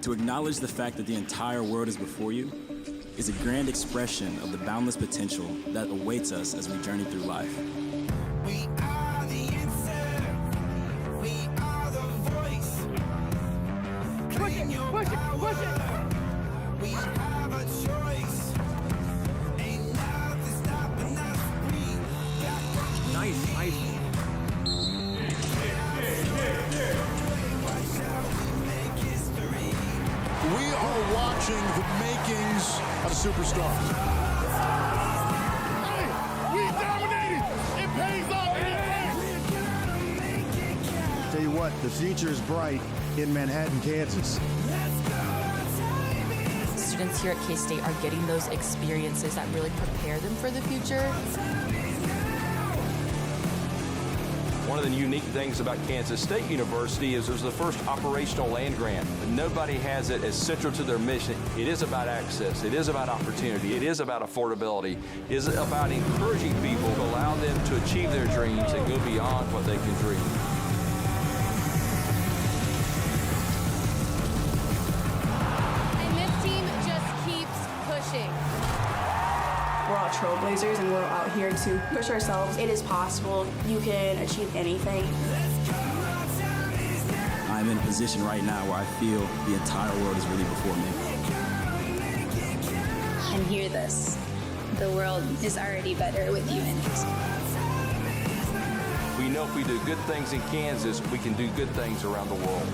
To acknowledge the fact that the entire world is before you is a grand expression of the boundless potential that awaits us as we journey through life. We are the answer. We are the voice. Claim your power. We have a choice. Ain't nothing stopping us. We got Nice. We are watching the makings of superstars. Hey, we dominated. It pays off. Tell you what, the future is bright in Manhattan, Kansas. Students here at K-State are getting those experiences that really prepare them for the future. One of the unique things about Kansas State University is it was the first operational land grant. Nobody has it as central to their mission. It is about access. It is about opportunity. It is about affordability. It is about encouraging people to allow them to achieve their dreams and go beyond what they can dream. And this team just keeps pushing. We're all trailblazers and we're out here to push ourselves. It is possible. You can achieve anything. I'm in a position right now where I feel the entire world is really before me. And hear this. The world is already better with you in it. We know if we do good things in Kansas, we can do good things around the world.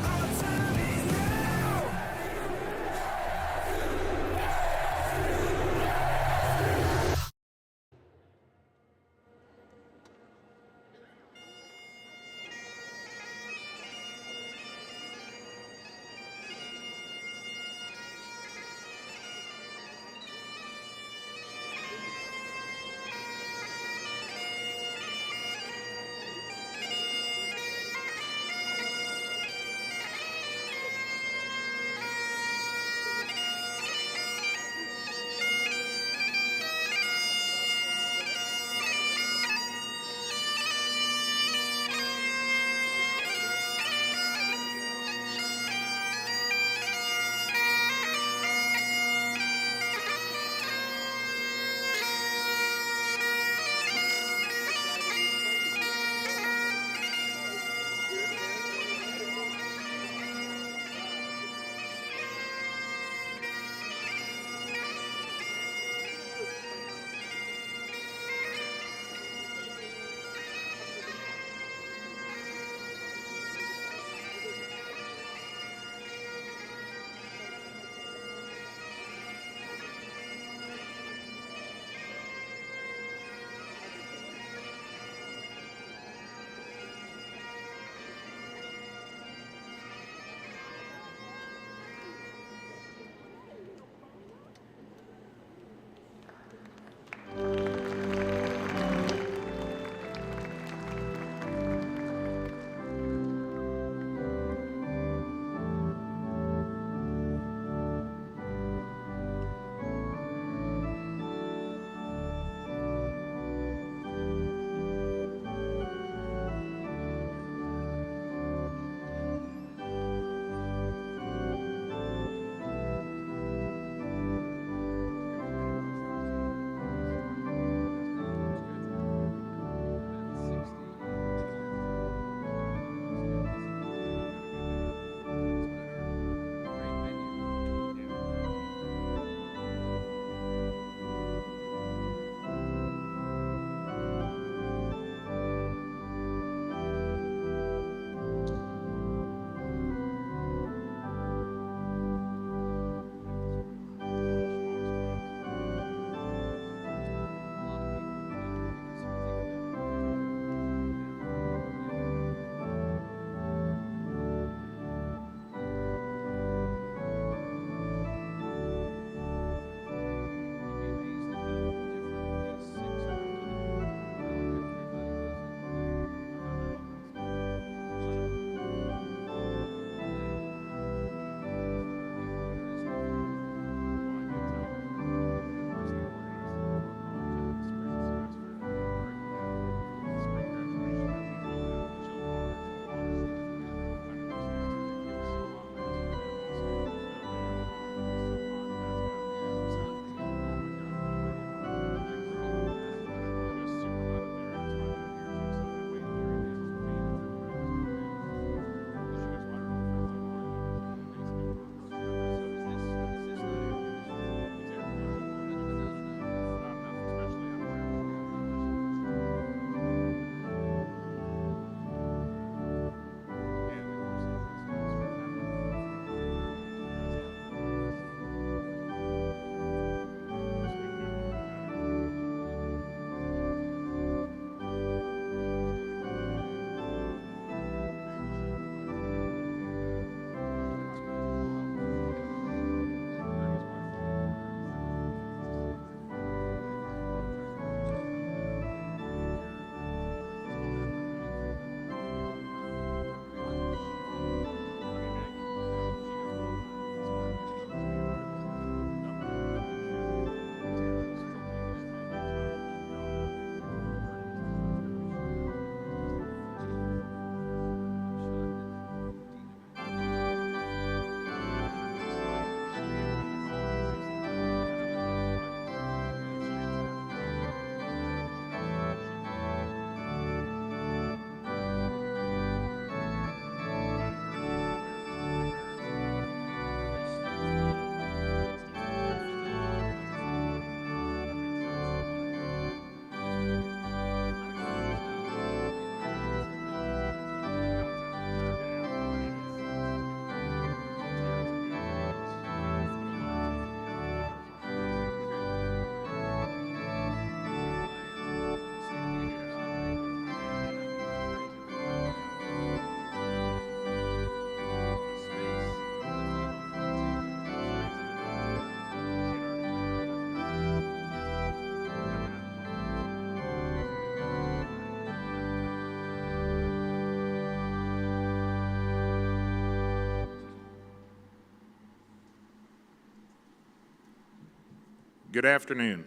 Good afternoon.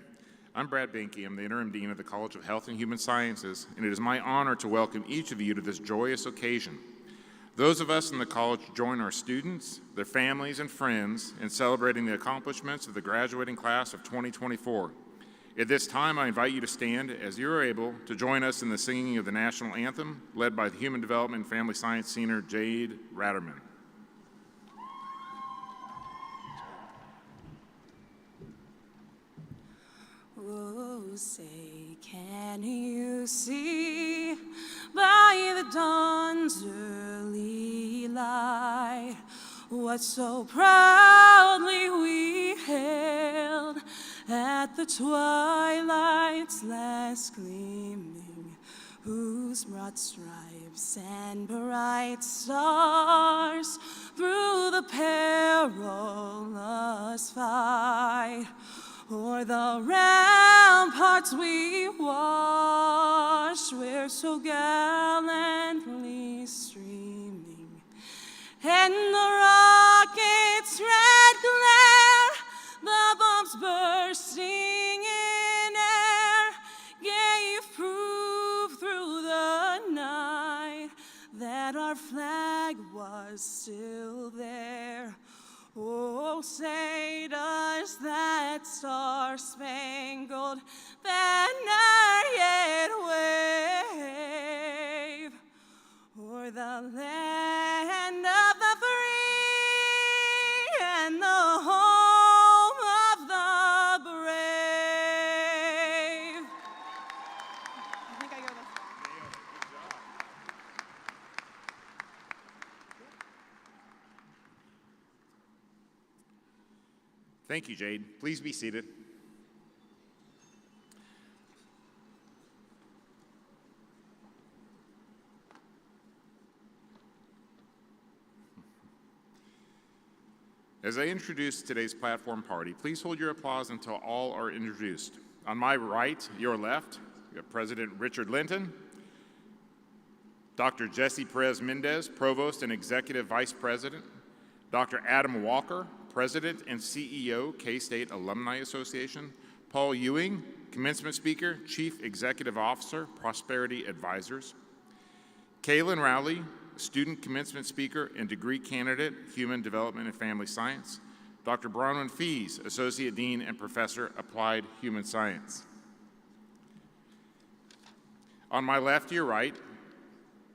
I'm Brad Binke. I'm the Interim Dean of the College of Health and Human Sciences, and it is my honor to welcome each of you to this joyous occasion. Those of us in the college join our students, their families, and friends in celebrating the accomplishments of the graduating class of 2024. At this time, I invite you to stand as you are able to join us in the singing of the national anthem, led by the Human Development and Family Science Senior Jade Ratterman. Oh, say, can you see by the dawn's early light what so proudly we hailed at the twilight's last gleaming, whose broad stripes and bright stars through the perilous fight o'er the ramparts we watched, were so gallantly streaming, and the rocket's red glare, the bombs bursting in air, gave proof through the night that our flag was still there. Oh, say does that star-spangled banner yet wave o'er the land of the free and the home of the brave? I think I go this way. Thank you, Jade. Please be seated. As I introduce today's platform party, please hold your applause until all are introduced. On my right, your left, we have President Richard Linton, Dr. Jesse Perez Mendez, Provost and Executive Vice President, Dr. Adam Walker, President and CEO, K-State Alumni Association, Paul Ewing, Commencement Speaker, Chief Executive Officer, Prosperity Advisors, Kaylin Rowley, Student Commencement Speaker and Degree Candidate, Human Development and Family Science, Dr. Bronwyn Fees, Associate Dean and Professor, Applied Human Science. On my left to your right,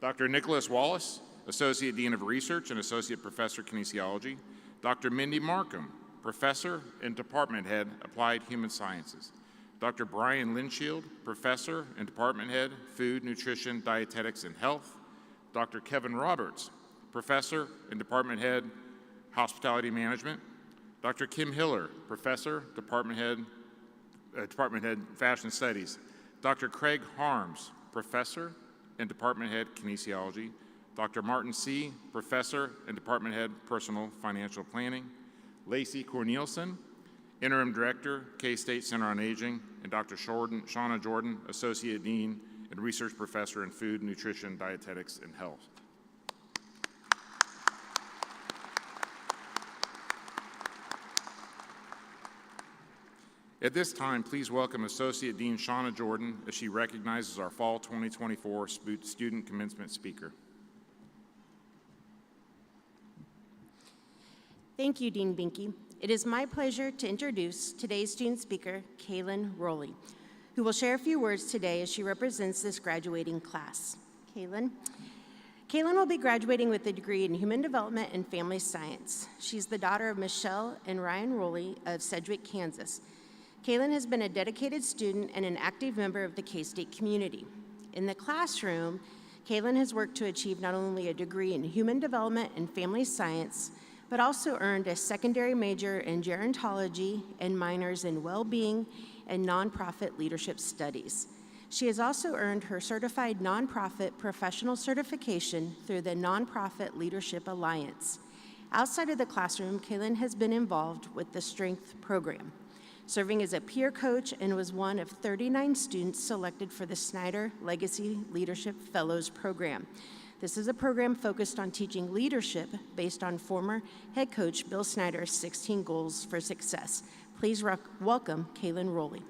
Dr. Nicholas Wallace, Associate Dean of Research and Associate Professor, Kinesiology, Dr. Mindy Markham, Professor and Department Head, Applied Human Sciences. Dr. Brian Linshield, Professor and Department Head, Food, Nutrition, Dietetics, and Health. Dr. Kevin Roberts, Professor and Department Head, Hospitality Management. Dr. Kim Hiller, Professor, Department Head, Fashion Studies. Dr. Craig Harms, Professor and Department Head, Kinesiology. Dr. Martin C., Professor and Department Head, Personal Financial Planning. Lacey Cornelison, Interim Director, K-State Center on Aging, and Dr. Shauna Jordan, Associate Dean and Research Professor in Food, Nutrition, Dietetics, and Health. At this time, please welcome Associate Dean Shauna Jordan as she recognizes our Fall 2024 Student Commencement Speaker. Thank you, Dean Binke. It is my pleasure to introduce today's student speaker, Kaylin Rowley, who will share a few words today as she represents this graduating class. Kaylin will be graduating with a degree in Human Development and Family Science. She's the daughter of Michelle and Ryan Rowley of Sedgwick, Kansas. Kaylin has been a dedicated student and an active member of the K-State community. In the classroom, Kaylin has worked to achieve not only a degree in Human Development and Family Science, but also earned a secondary major in gerontology and minors in well-being and nonprofit leadership studies. She has also earned her certified nonprofit professional certification through the Nonprofit Leadership Alliance. Outside of the classroom, Kaylin has been involved with the Strength program, serving as a peer coach, and was one of 39 students selected for the Snyder Legacy Leadership Fellows program. This is a program focused on teaching leadership based on former head coach Bill Snyder's 16 Goals for Success, Please welcome Kaylin Rowley.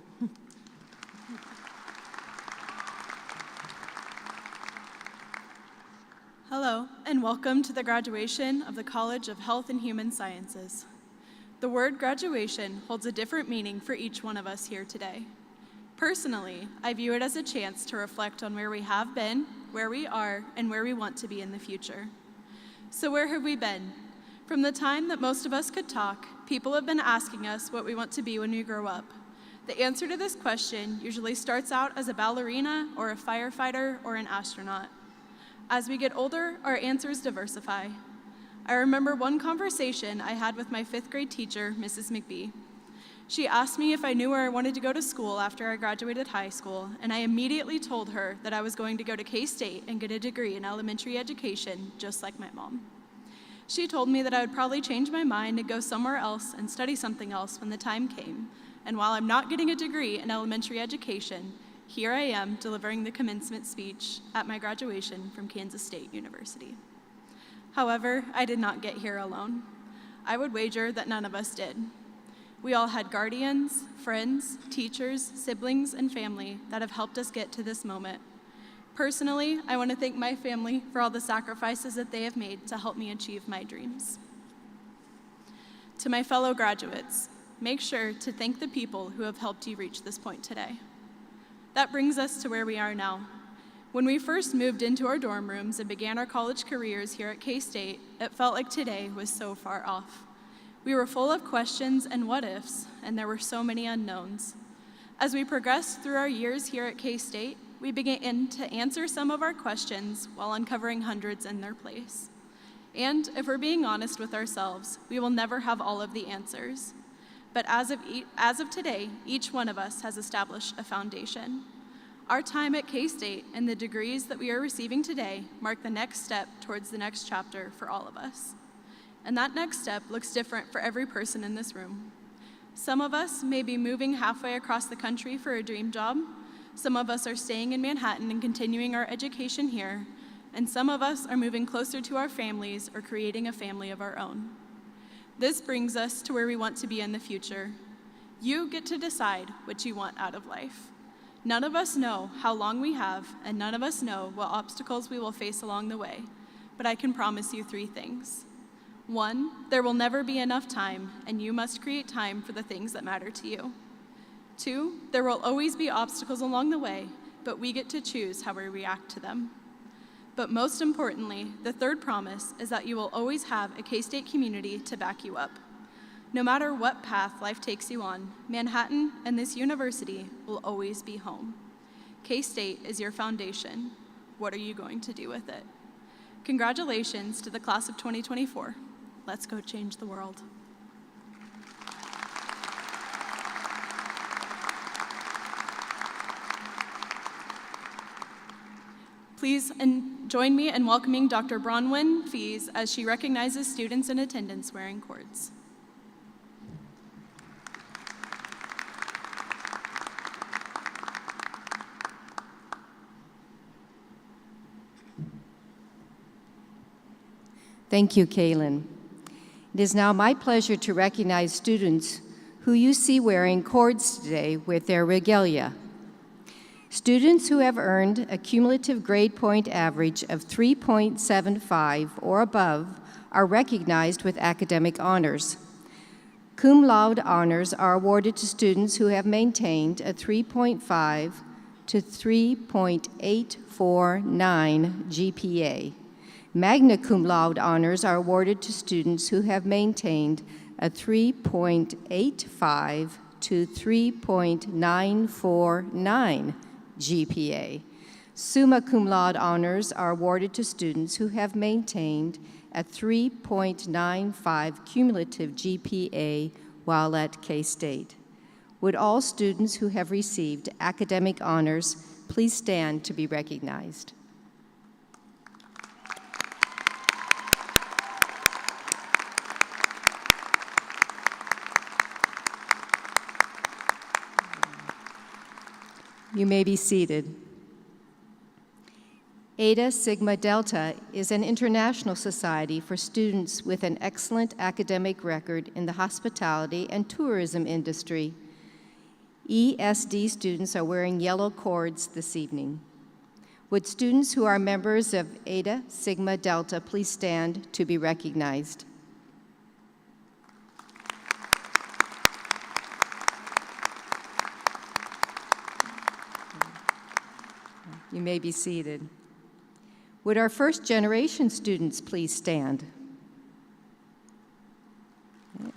Hello, and welcome to the graduation of the College of Health and Human Sciences. The word graduation holds a different meaning for each one of us here today. Personally, I view it as a chance to reflect on where we have been, where we are, and where we want to be in the future. So where have we been? From the time that most of us could talk, people have been asking us what we want to be when we grow up. The answer to this question usually starts out as a ballerina or a firefighter or an astronaut. As we get older, our answers diversify. I remember one conversation I had with my 5th grade teacher, Mrs. McBee. She asked me if I knew where I wanted to go to school after I graduated high school, and I immediately told her that I was going to go to K-State and get a degree in elementary education, just like my mom. She told me that I would probably change my mind and go somewhere else and study something else when the time came, and while I'm not getting a degree in elementary education, here I am delivering the commencement speech at my graduation from Kansas State University. However, I did not get here alone. I would wager that none of us did. We all had guardians, friends, teachers, siblings, and family that have helped us get to this moment. Personally, I want to thank my family for all the sacrifices that they have made to help me achieve my dreams. To my fellow graduates, make sure to thank the people who have helped you reach this point today. That brings us to where we are now. When we first moved into our dorm rooms and began our college careers here at K-State, it felt like today was so far off. We were full of questions and what-ifs, and there were so many unknowns. As we progressed through our years here at K-State, we began to answer some of our questions while uncovering hundreds in their place. And if we're being honest with ourselves, we will never have all of the answers. But as of today, each one of us has established a foundation. Our time at K-State and the degrees that we are receiving today mark the next step towards the next chapter for all of us. And that next step looks different for every person in this room. Some of us may be moving halfway across the country for a dream job. Some of us are staying in Manhattan and continuing our education here. And some of us are moving closer to our families or creating a family of our own. This brings us to where we want to be in the future. You get to decide what you want out of life. None of us know how long we have, and none of us know what obstacles we will face along the way, but I can promise you 3 things. 1, there will never be enough time, and you must create time for the things that matter to you. 2, there will always be obstacles along the way, but we get to choose how we react to them. But most importantly, the 3rd promise is that you will always have a K-State community to back you up. No matter what path life takes you on, Manhattan and this university will always be home. K-State is your foundation. What are you going to do with it? Congratulations to the class of 2024. Let's go change the world. Please join me in welcoming Dr. Bronwyn Fees as she recognizes students in attendance wearing cords. Thank you, Kaylin. It is now my pleasure to recognize students who you see wearing cords today with their regalia. Students who have earned a cumulative grade point average of 3.75 or above are recognized with academic honors. Cum laude honors are awarded to students who have maintained a 3.5 to 3.849 GPA. Magna cum laude honors are awarded to students who have maintained a 3.85 to 3.949 GPA. Summa cum laude honors are awarded to students who have maintained a 3.95 cumulative GPA while at K-State. Would all students who have received academic honors please stand to be recognized? You may be seated. Eta Sigma Delta is an international society for students with an excellent academic record in the hospitality and tourism industry. ESD students are wearing yellow cords this evening. Would students who are members of Eta Sigma Delta please stand to be recognized? You may be seated. Would our first generation students please stand? Yeah.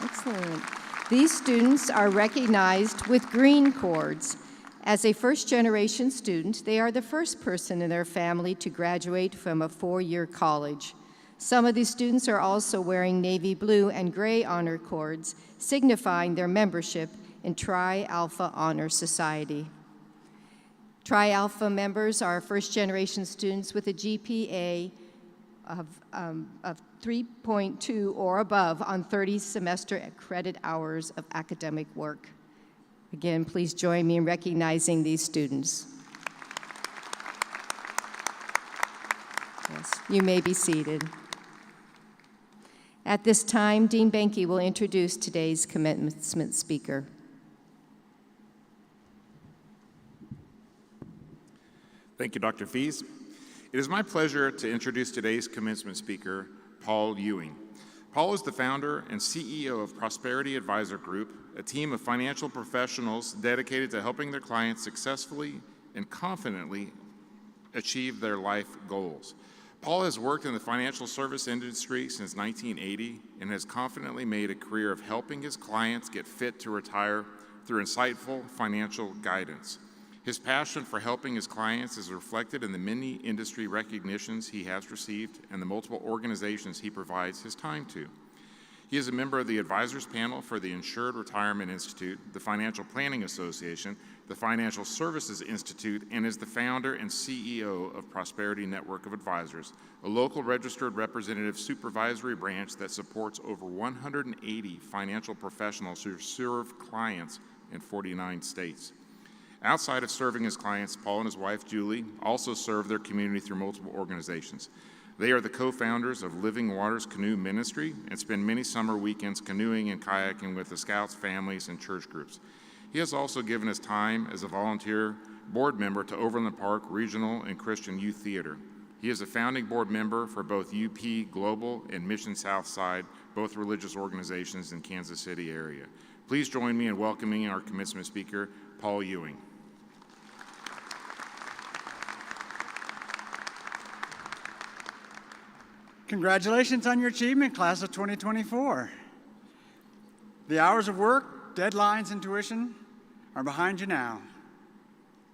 Excellent. These students are recognized with green cords. As a first generation student, they are the first person in their family to graduate from a 4-year college. Some of these students are also wearing navy blue and gray honor cords, signifying their membership in Tri Alpha Honor Society. Tri Alpha members are first-generation students with a GPA of 3.2 or above on 30 semester credit hours of academic work. Again, please join me in recognizing these students. Yes, you may be seated. At this time, Dean Benke will introduce today's commencement speaker. Thank you, Dr. Fees. It is my pleasure to introduce today's commencement speaker, Paul Ewing. Paul is the founder and CEO of Prosperity Advisor Group, a team of financial professionals dedicated to helping their clients successfully and confidently achieve their life goals. Paul has worked in the financial service industry since 1980 and has confidently made a career of helping his clients get fit to retire through insightful financial guidance. His passion for helping his clients is reflected in the many industry recognitions he has received and the multiple organizations he provides his time to. He is a member of the Advisors Panel for the Insured Retirement Institute, the Financial Planning Association, the Financial Services Institute, and is the founder and CEO of Prosperity Network of Advisors, a local registered representative supervisory branch that supports over 180 financial professionals who serve clients in 49 states. Outside of serving his clients, Paul and his wife, Julie, also serve their community through multiple organizations. They are the co-founders of Living Waters Canoe Ministry and spend many summer weekends canoeing and kayaking with the Scouts, families, and church groups. He has also given his time as a volunteer board member to Overland Park Regional and Christian Youth Theater. He is a founding board member for both UP Global and Mission Southside, both religious organizations in Kansas City area. Please join me in welcoming our commencement speaker, Paul Ewing. Congratulations on your achievement, class of 2024. The hours of work, deadlines, and tuition are behind you now.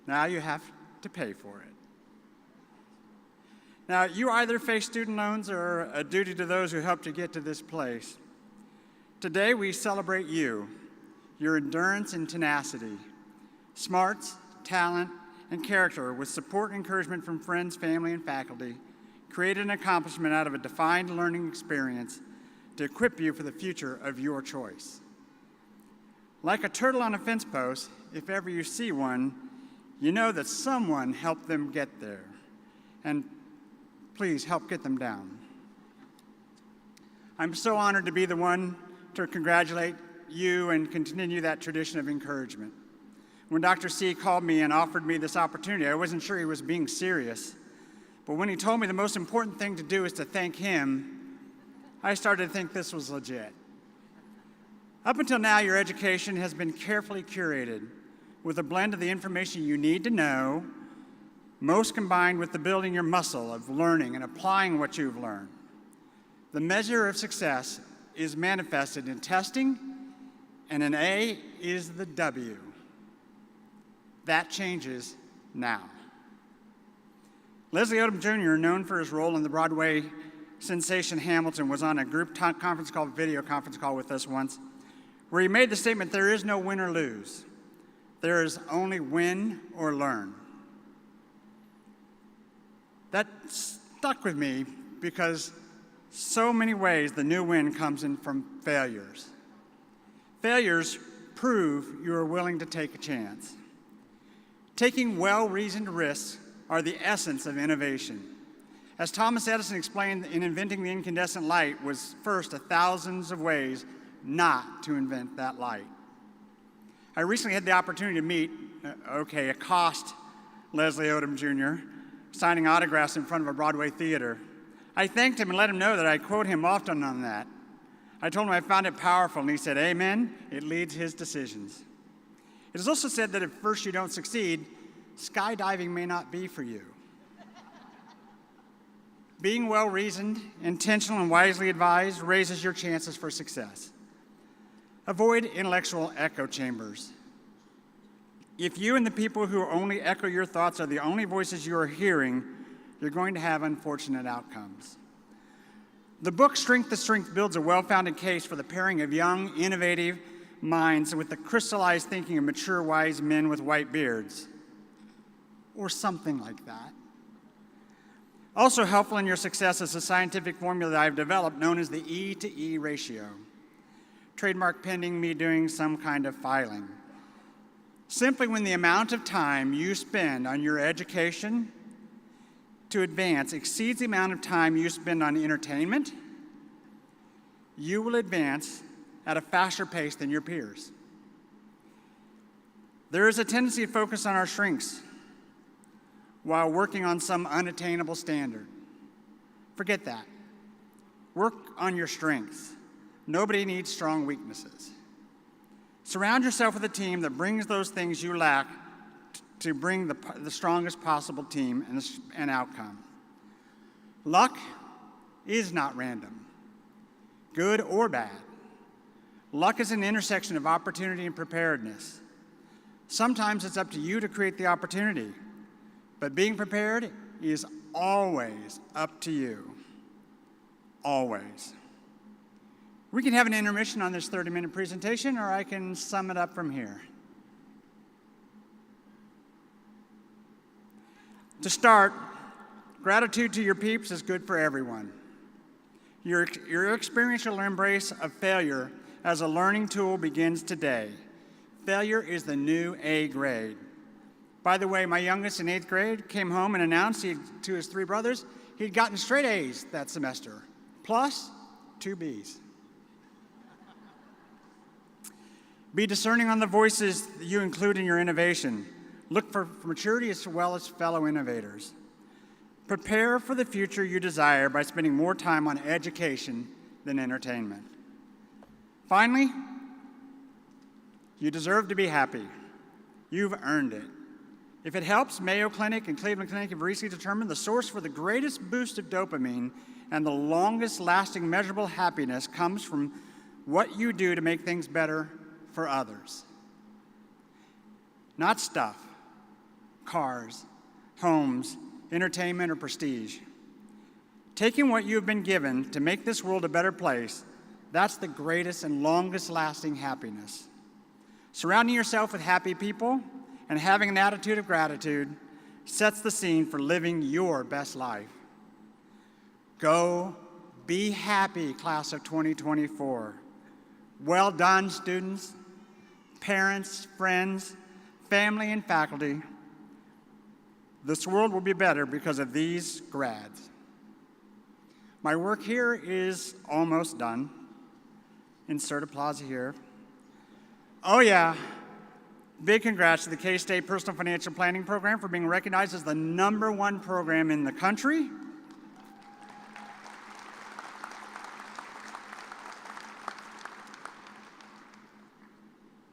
Now you have to pay for it. Now, you either face student loans or a duty to those who helped you get to this place. Today, we celebrate you, your endurance and tenacity, smarts, talent, and character with support and encouragement from friends, family, and faculty, created an accomplishment out of a defined learning experience to equip you for the future of your choice. Like a turtle on a fence post, if ever you see one, you know that someone helped them get there. And please help get them down. I'm so honored to be the one to congratulate you and continue that tradition of encouragement. When Dr. C called me and offered me this opportunity, I wasn't sure he was being serious. But when he told me the most important thing to do is to thank him, I started to think this was legit. Up until now, your education has been carefully curated with a blend of the information you need to know, most combined with the building your muscle of learning and applying what you've learned. The measure of success is manifested in testing, and an A is the W. That changes now. Leslie Odom Jr., known for his role in the Broadway sensation Hamilton, was on a group conference call, video conference call with us once, where he made the statement, there is no win or lose. There is only win or learn. That stuck with me because so many ways the new win comes in from failures. Failures prove you are willing to take a chance. Taking well-reasoned risks are the essence of innovation. As Thomas Edison explained in inventing the incandescent light was first of thousands of ways not to invent that light. I recently had the opportunity to meet, accost Leslie Odom Jr., signing autographs in front of a Broadway theater. I thanked him and let him know that I quote him often on that. I told him I found it powerful, and he said, "Amen, it leads his decisions." It is also said that if first you don't succeed, skydiving may not be for you. Being well-reasoned, intentional, and wisely advised raises your chances for success. Avoid intellectual echo chambers. If you and the people who only echo your thoughts are the only voices you are hearing, you're going to have unfortunate outcomes. The book Strength to Strength builds a well-founded case for the pairing of young, innovative minds with the crystallized thinking of mature, wise men with white beards, or something like that. Also helpful in your success is a scientific formula that I've developed known as the E to E ratio. Trademark pending me doing some kind of filing. Simply when the amount of time you spend on your education to advance exceeds the amount of time you spend on entertainment, you will advance at a faster pace than your peers. There is a tendency to focus on our strengths while working on some unattainable standard. Forget that. Work on your strengths. Nobody needs strong weaknesses. Surround yourself with a team that brings those things you lack to bring the strongest possible team and outcome. Luck is not random, good or bad. Luck is an intersection of opportunity and preparedness. Sometimes it's up to you to create the opportunity, but being prepared is always up to you. Always. We can have an intermission on this 30-minute presentation, or I can sum it up from here. To start, gratitude to your peeps is good for everyone. Your experiential embrace of failure as a learning tool begins today. Failure is the new A grade. By the way, my youngest in 8th grade came home and announced to his 3 brothers he'd gotten straight A's that semester, plus 2 B's. Be discerning on the voices that you include in your innovation. Look for maturity as well as fellow innovators. Prepare for the future you desire by spending more time on education than entertainment. Finally, you deserve to be happy. You've earned it. If it helps, Mayo Clinic and Cleveland Clinic have recently determined the source for the greatest boost of dopamine and the longest lasting measurable happiness comes from what you do to make things better for others. Not stuff, cars, homes, entertainment, or prestige. Taking what you have been given to make this world a better place, that's the greatest and longest lasting happiness. Surrounding yourself with happy people and having an attitude of gratitude sets the scene for living your best life. Go be happy, class of 2024. Well done, students, parents, friends, family, and faculty. This world will be better because of these grads. My work here is almost done. Insert applause here. Oh yeah, big congrats to the K-State Personal Financial Planning Program for being recognized as the #1 program in the country.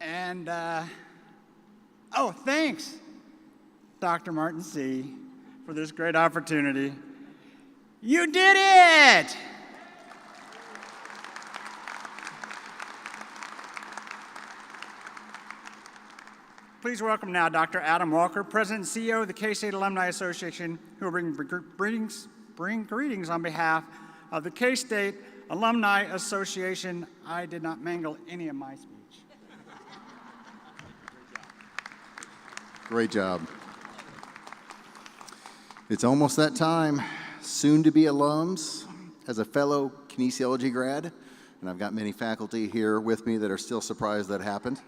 And, thanks, Dr. Martin C., for this great opportunity. You did it! Please welcome now Dr. Adam Walker, President and CEO of the K-State Alumni Association, who will bring greetings on behalf of the K-State Alumni Association. I did not mangle any of my speech. Great job. It's almost that time. Soon to be alums. As a fellow kinesiology grad, and I've got many faculty here with me that are still surprised that happened,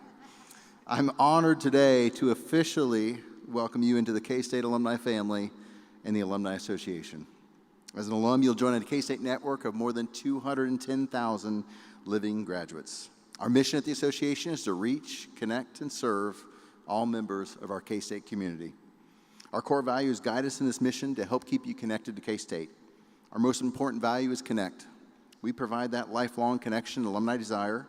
I'm honored today to officially welcome you into the K-State alumni family and the Alumni Association. As an alum, you'll join a K-State network of more than 210,000 living graduates. Our mission at the association is to reach, connect, and serve all members of our K-State community. Our core values guide us in this mission to help keep you connected to K-State. Our most important value is connect. We provide that lifelong connection alumni desire,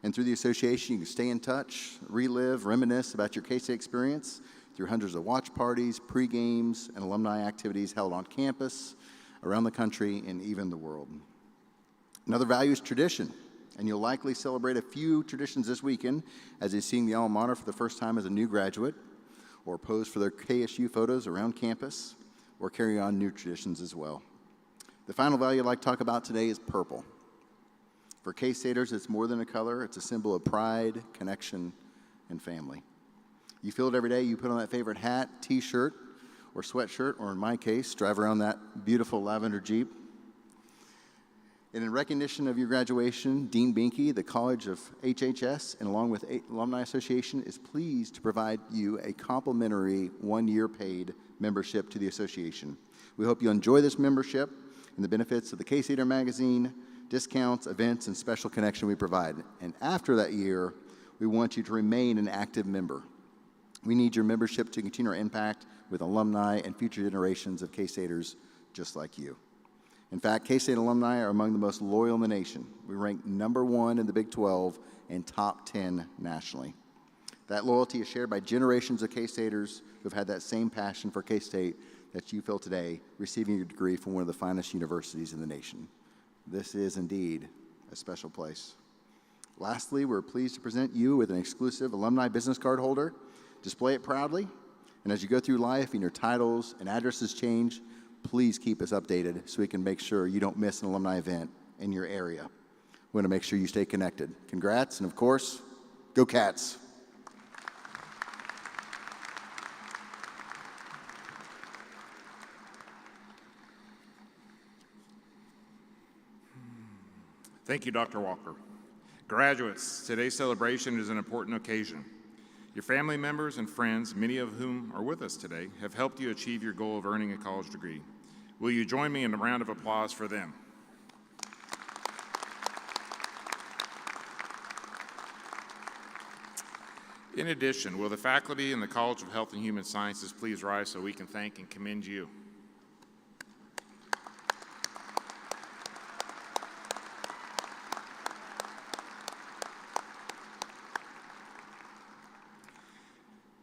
and through the association, you can stay in touch, relive, reminisce about your K-State experience through hundreds of watch parties, pre-games, and alumni activities held on campus, around the country, and even the world. Another value is tradition, and you'll likely celebrate a few traditions this weekend as you're seeing the alma mater for the first time as a new graduate, or pose for their KSU photos around campus, or carry on new traditions as well. The final value I'd like to talk about today is purple. For K-Staters, it's more than a color. It's a symbol of pride, connection, and family. You feel it every day. You put on that favorite hat, t-shirt, or sweatshirt, or in my case, drive around that beautiful lavender Jeep. And in recognition of your graduation, Dean Binky, the College of HHS, and along with Alumni Association, is pleased to provide you a complimentary one-year paid membership to the association. We hope you enjoy this membership and the benefits of the K-Stater magazine, discounts, events, and special connection we provide. And after that year, we want you to remain an active member. We need your membership to continue our impact with alumni and future generations of K-Staters just like you. In fact, K-State alumni are among the most loyal in the nation. We rank #1 in the Big 12 and top 10 nationally. That loyalty is shared by generations of K-Staters who have had that same passion for K-State that you feel today, receiving your degree from one of the finest universities in the nation. This is indeed a special place. Lastly, we're pleased to present you with an exclusive alumni business card holder. Display it proudly, and as you go through life and your titles and addresses change, please keep us updated so we can make sure you don't miss an alumni event in your area. We want to make sure you stay connected. Congrats, and of course, go Cats! Thank you, Dr. Walker. Graduates, today's celebration is an important occasion. Your family members and friends, many of whom are with us today, have helped you achieve your goal of earning a college degree. Will you join me in a round of applause for them? In addition, will the faculty in the College of Health and Human Sciences please rise so we can thank and commend you?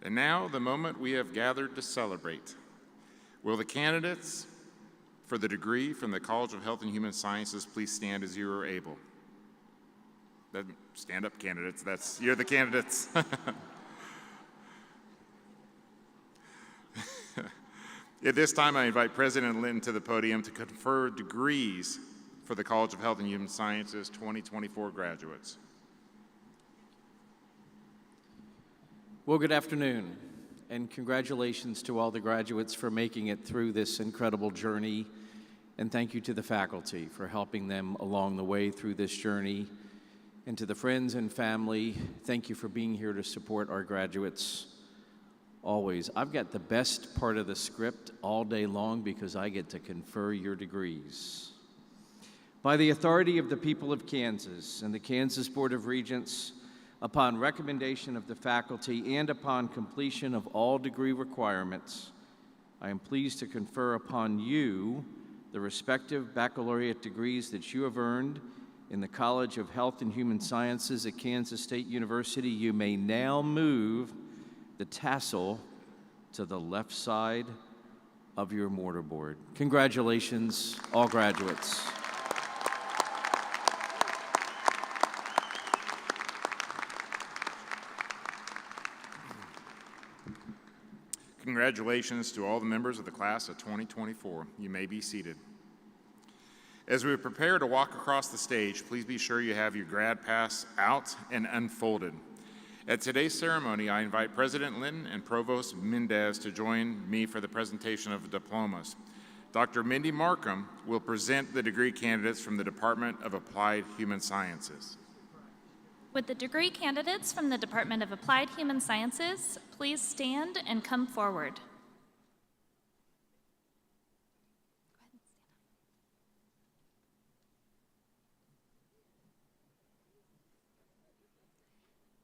And now, the moment we have gathered to celebrate. Will the candidates for the degree from the College of Health and Human Sciences please stand as you are able? Stand up, candidates. You're the candidates. At this time, I invite President Linton to the podium to confer degrees for the College of Health and Human Sciences 2024 graduates. Well, good afternoon, and congratulations to all the graduates for making it through this incredible journey, and thank you to the faculty for helping them along the way through this journey, and to the friends and family, thank you for being here to support our graduates always. I've got the best part of the script all day long because I get to confer your degrees. By the authority of the people of Kansas and the Kansas Board of Regents, upon recommendation of the faculty and upon completion of all degree requirements, I am pleased to confer upon you the respective baccalaureate degrees that you have earned in the College of Health and Human Sciences at Kansas State University. You may now move the tassel to the left side of your mortarboard. Congratulations, all graduates. Congratulations to all the members of the class of 2024. You may be seated. As we prepare to walk across the stage, please be sure you have your grad pass out and unfolded. At today's ceremony, I invite President Linton and Provost Mendez to join me for the presentation of diplomas. Dr. Mindy Markham will present the degree candidates from the Department of Applied Human Sciences. Would the degree candidates from the Department of Applied Human Sciences please stand and come forward?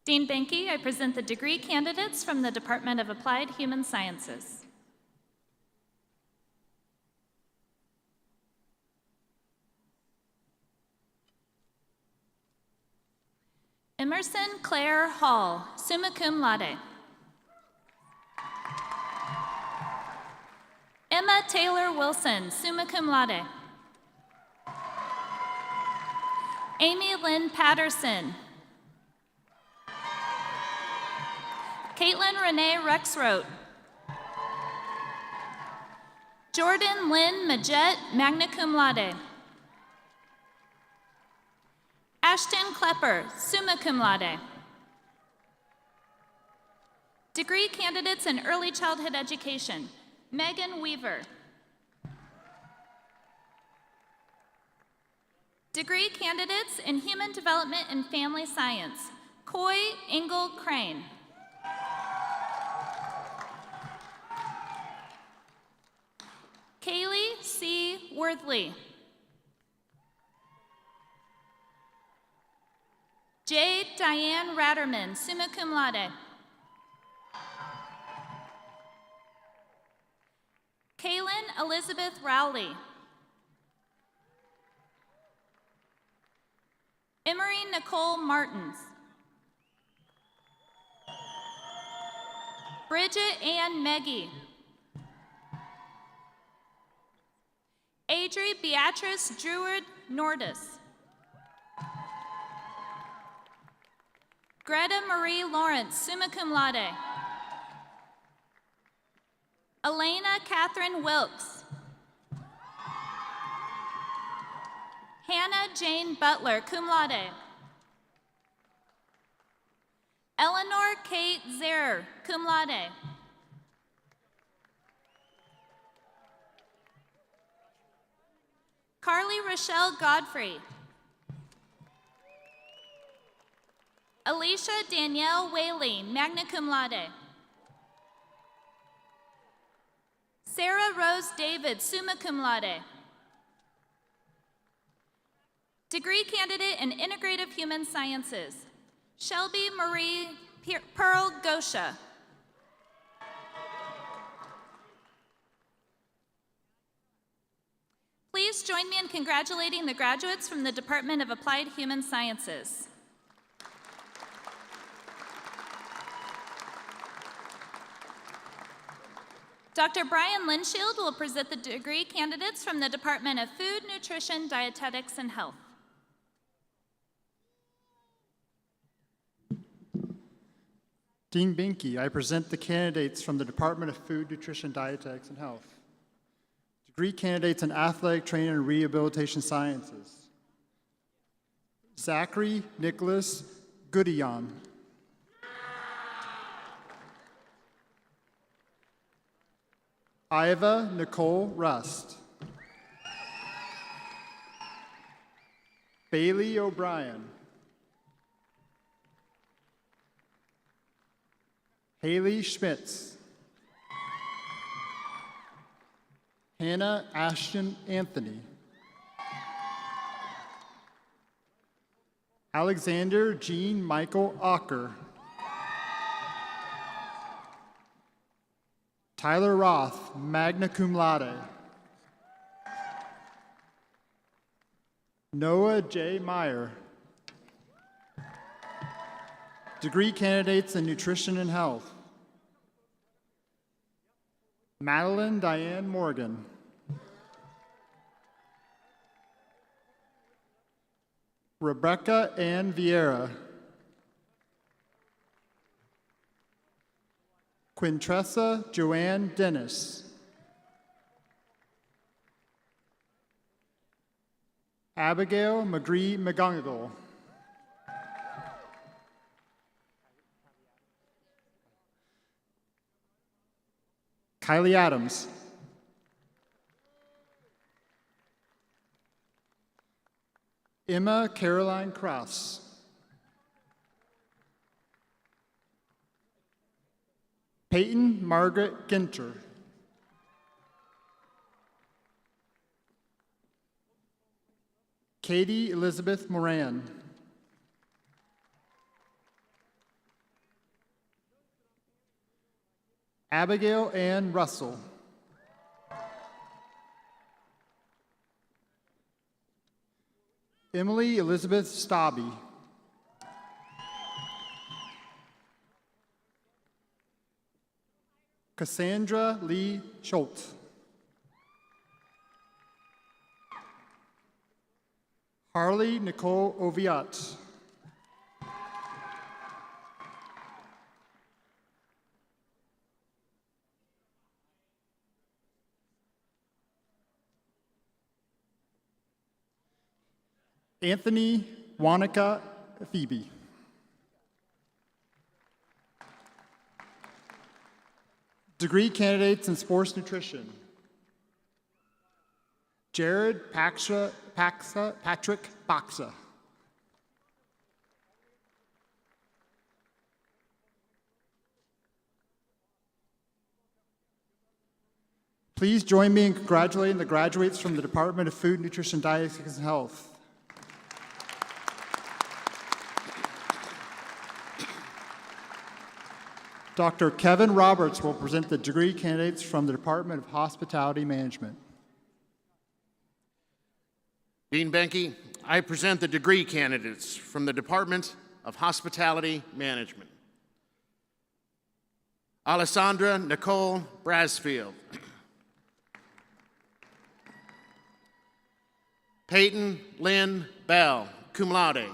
Dean Benke, I present the degree candidates from the Department of Applied Human Sciences. Emerson Claire Hall, summa cum laude. Emma Taylor Wilson, summa cum laude. Amy Lynn Patterson. Caitlin Renee Rexroth. Jordan Lynn Majette, magna cum laude. Ashton Klepper, summa cum laude. Degree candidates in early childhood education, Megan Weaver. Degree candidates in human development and family science, Coy Engel Crane. Kaylee C. Worthley. Jade Diane Ratterman, summa cum laude. Kaylin Elizabeth Rowley. Emery Nicole Martins. Bridget Ann Meggie. Adri Beatrice Druid Nordis. Greta Marie Lawrence, summa cum laude. Elena Catherine Wilkes. Hannah Jane Butler, cum laude. Eleanor Kate Zerer, cum laude. Carly Rochelle Godfrey. Alicia Danielle Whaley, magna cum laude. Sarah Rose David, summa cum laude. Degree candidate in Integrative Human Sciences, Shelby Marie Pearl Gosha. Please join me in congratulating the graduates from the Department of Applied Human Sciences. Dr. Brian Linshield will present the degree candidates from the Department of Food, Nutrition, Dietetics, and Health. Dean Binky, I present the candidates from the Department of Food, Nutrition, Dietetics, and Health. Degree candidates in Athletic Training and Rehabilitation Sciences. Zachary Nicholas Goodion. Iva Nicole Rust. Bailey O'Brien. Haley Schmitz. Hannah Ashton Anthony. Alexander Jean Michael Ocker. Tyler Roth, magna cum laude. Noah J. Meyer. Degree candidates in Nutrition and Health. Madeline Diane Morgan. Rebecca Ann Vieira. Quintressa Joanne Dennis. Abigail McGree McGonigal. Kylie Adams. Emma Caroline Krause. Peyton Margaret Ginter. Katie Elizabeth Moran. Abigail Ann Russell. Emily Elizabeth Stobby. Cassandra Lee Schultz. Harley Nicole Oviat. Anthony Wanaka Phoebe. Degree candidates in sports nutrition. Jared Patrick Baxa. Please join me in congratulating the graduates from the Department of Food, Nutrition, Dietetics, and Health. Dr. Kevin Roberts will present the degree candidates from the Department of Hospitality Management. Dean Benke, I present the degree candidates from the Department of Hospitality Management. Alessandra Nicole Brasfield. Peyton Lynn Bell, cum laude.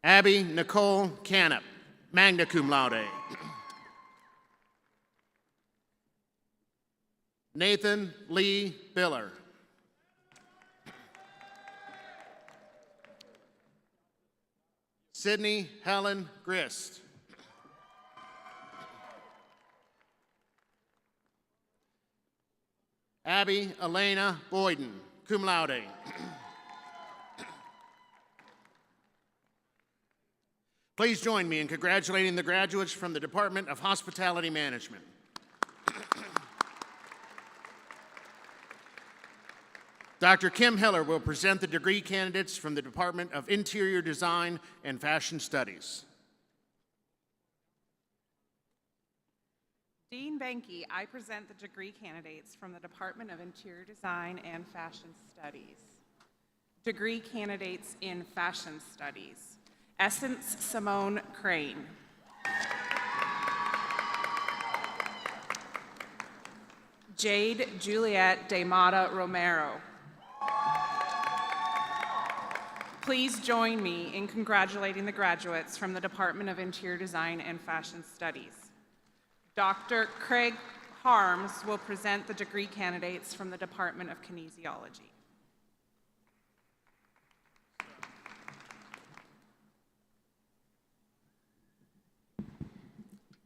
Abby Nicole Canup, magna cum laude. Nathan Lee Biller. Sydney Helen Grist. Abby Elena Boyden, cum laude. Please join me in congratulating the graduates from the Department of Hospitality Management. Dr. Kim Hiller will present the degree candidates from the Department of Interior Design and Fashion Studies. Dean Benke, I present the degree candidates from the Department of Interior Design and Fashion Studies. Degree candidates in Fashion Studies. Essence Simone Crane. Jade Juliet De Mata Romero. Please join me in congratulating the graduates from the Department of Interior Design and Fashion Studies. Dr. Craig Harms will present the degree candidates from the Department of Kinesiology.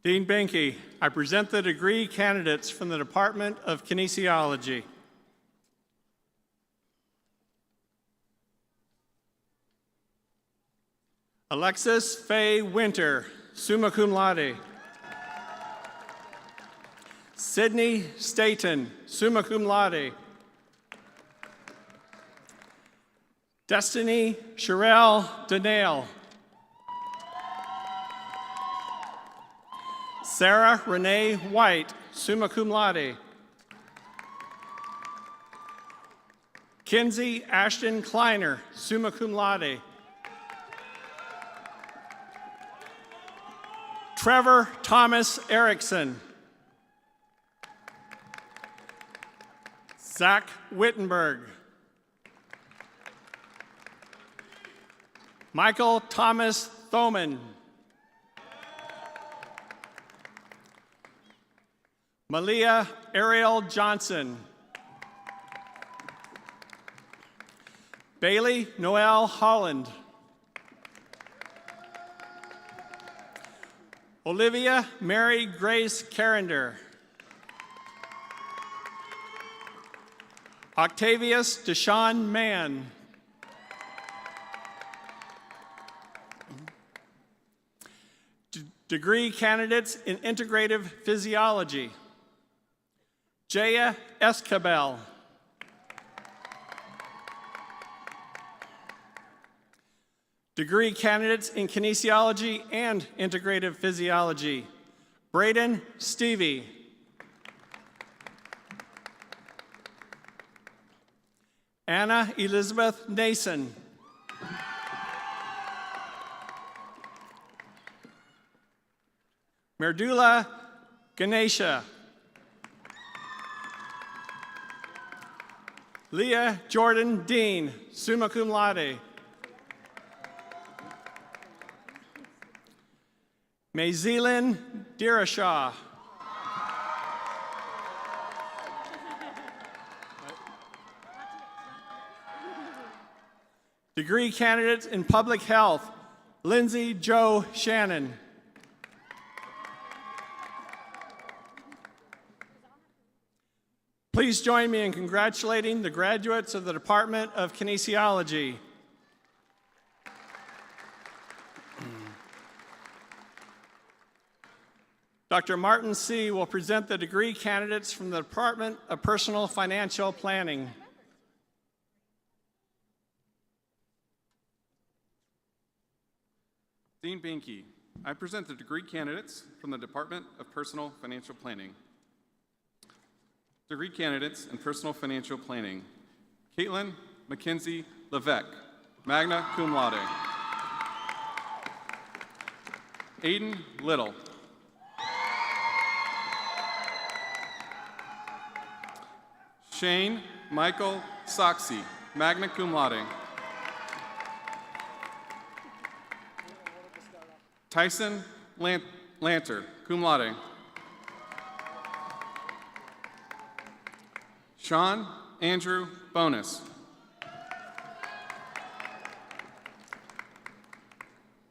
Dean Benke, I present the degree candidates from the Department of Kinesiology. Alexis Faye Winter, summa cum laude. Sydney Staten, summa cum laude. Destiny Sherelle Danail. Sarah Renee White, summa cum laude. Kinsey Ashton Kleiner, summa cum laude. Trevor Thomas Erickson. Zach Wittenberg. Michael Thomas Thoman. Malia Ariel Johnson. Bailey Noel Holland. Olivia Mary Grace Carrender. Octavius Deshaun Mann. Degree candidates in integrative physiology, Jaya Escabel. Degree candidates in kinesiology and integrative physiology, Braden Stevie. Anna Elizabeth Nason. Merdula Ganesha. Leah Jordan Dean, summa cum laude. Mayzilin Dirashaw. Degree candidates in public health, Lindsay Joe Shannon. Please join me in congratulating the graduates of the Department of Kinesiology. Dr. Martin C. will present the degree candidates from the Department of Personal Financial Planning. Dean Binky, I present the degree candidates from the Department of Personal Financial Planning. Degree candidates in Personal Financial Planning, Caitlin Mackenzie Levesque, magna cum laude. Aiden Little. Shane Michael Soxie, magna cum laude. Tyson Lanter, cum laude. Sean Andrew Bonus.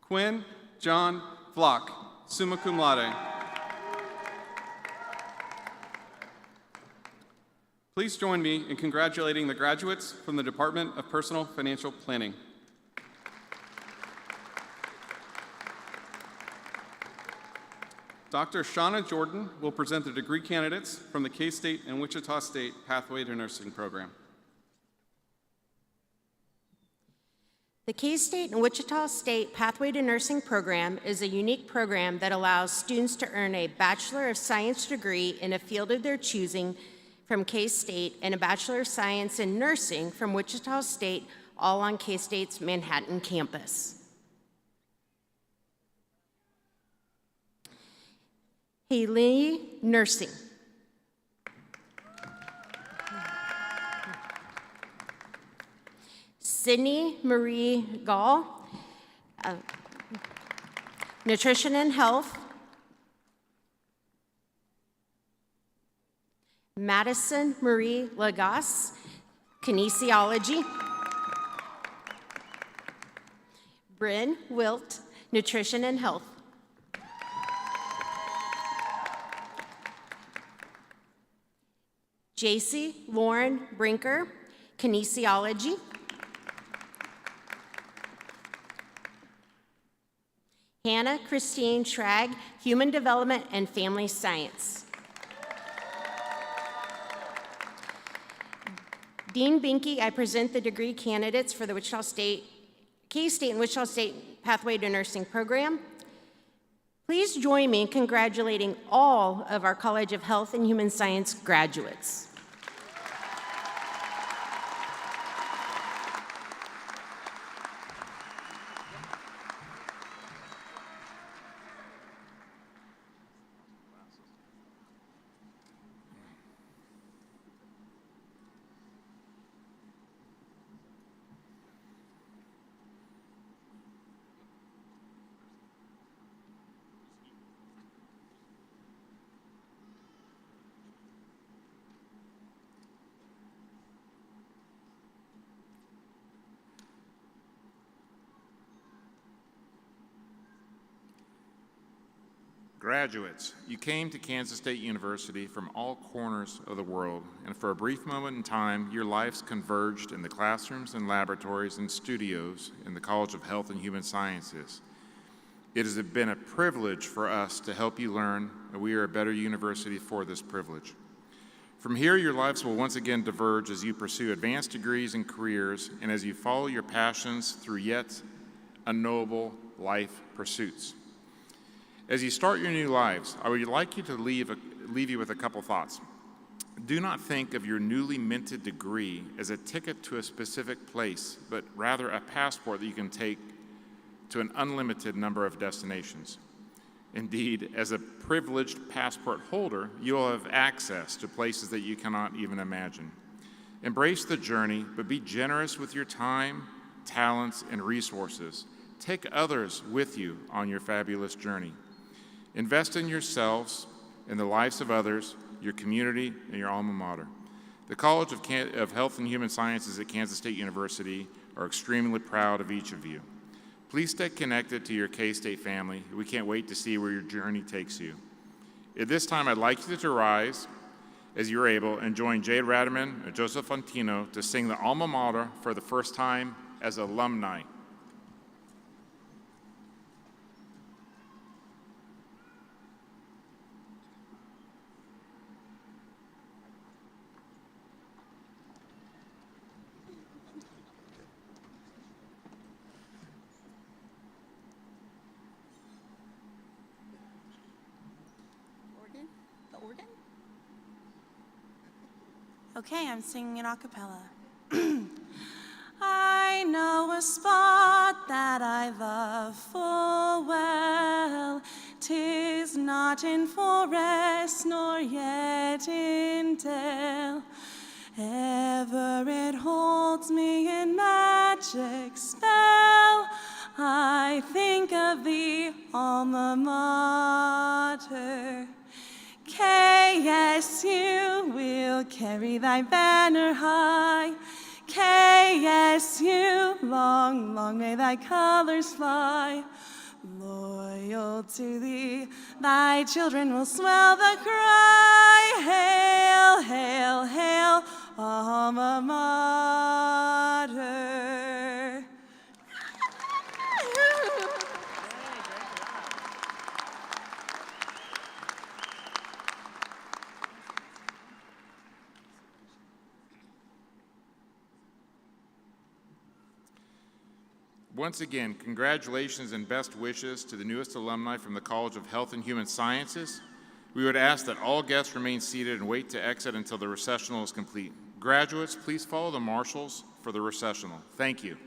Quinn John Flock, summa cum laude. Please join me in congratulating the graduates from the Department of Personal Financial Planning. Dr. Shauna Jordan will present the degree candidates from the K-State and Wichita State Pathway to Nursing program. The K-State and Wichita State Pathway to Nursing program is a unique program that allows students to earn a Bachelor of Science degree in a field of their choosing from K-State and a Bachelor of Science in Nursing from Wichita State, all on K-State's Manhattan campus. Haley Nursing. Sydney Marie Gall, Nutrition and Health. Madison Marie Lagasse, Kinesiology. Bryn Wilt, Nutrition and Health. JC Lauren Brinker, Kinesiology. Hannah Christine Schrag, Human Development and Family Science. Dean Binky, I present the degree candidates for the Wichita State, K-State and Wichita State Pathway to Nursing program. Please join me in congratulating all of our College of Health and Human Science graduates. Graduates, you came to Kansas State University from all corners of the world, and for a brief moment in time, your lives converged in the classrooms and laboratories and studios in the College of Health and Human Sciences. It has been a privilege for us to help you learn, and we are a better university for this privilege. From here, your lives will once again diverge as you pursue advanced degrees and careers, and as you follow your passions through yet unknowable life pursuits. As you start your new lives, I would like you to leave you with a couple thoughts. Do not think of your newly minted degree as a ticket to a specific place, but rather a passport that you can take to an unlimited number of destinations. Indeed, as a privileged passport holder, you will have access to places that you cannot even imagine. Embrace the journey, but be generous with your time, talents, and resources. Take others with you on your fabulous journey. Invest in yourselves, in the lives of others, your community, and your alma mater. The College of Health and Human Sciences at Kansas State University are extremely proud of each of you. Please stay connected to your K-State family. We can't wait to see where your journey takes you. At this time, I'd like you to rise as you're able and join Jade Radaman and Joseph Fontino to sing the alma mater for the first time as alumni. Okay, I'm singing a cappella. I know a spot that I love full well. 'Tis not in forest nor yet in dale. Ever it holds me in magic spell. I think of thee, alma mater. KSU will carry thy banner high. KSU, long, long may thy colors fly. Loyal to thee, thy children will swell the cry. Hail, hail, hail, alma mater. Once again, congratulations and best wishes to the newest alumni from the College of Health and Human Sciences. We would ask that all guests remain seated and wait to exit until the recessional is complete. Graduates, please follow the marshals for the recessional. Thank you.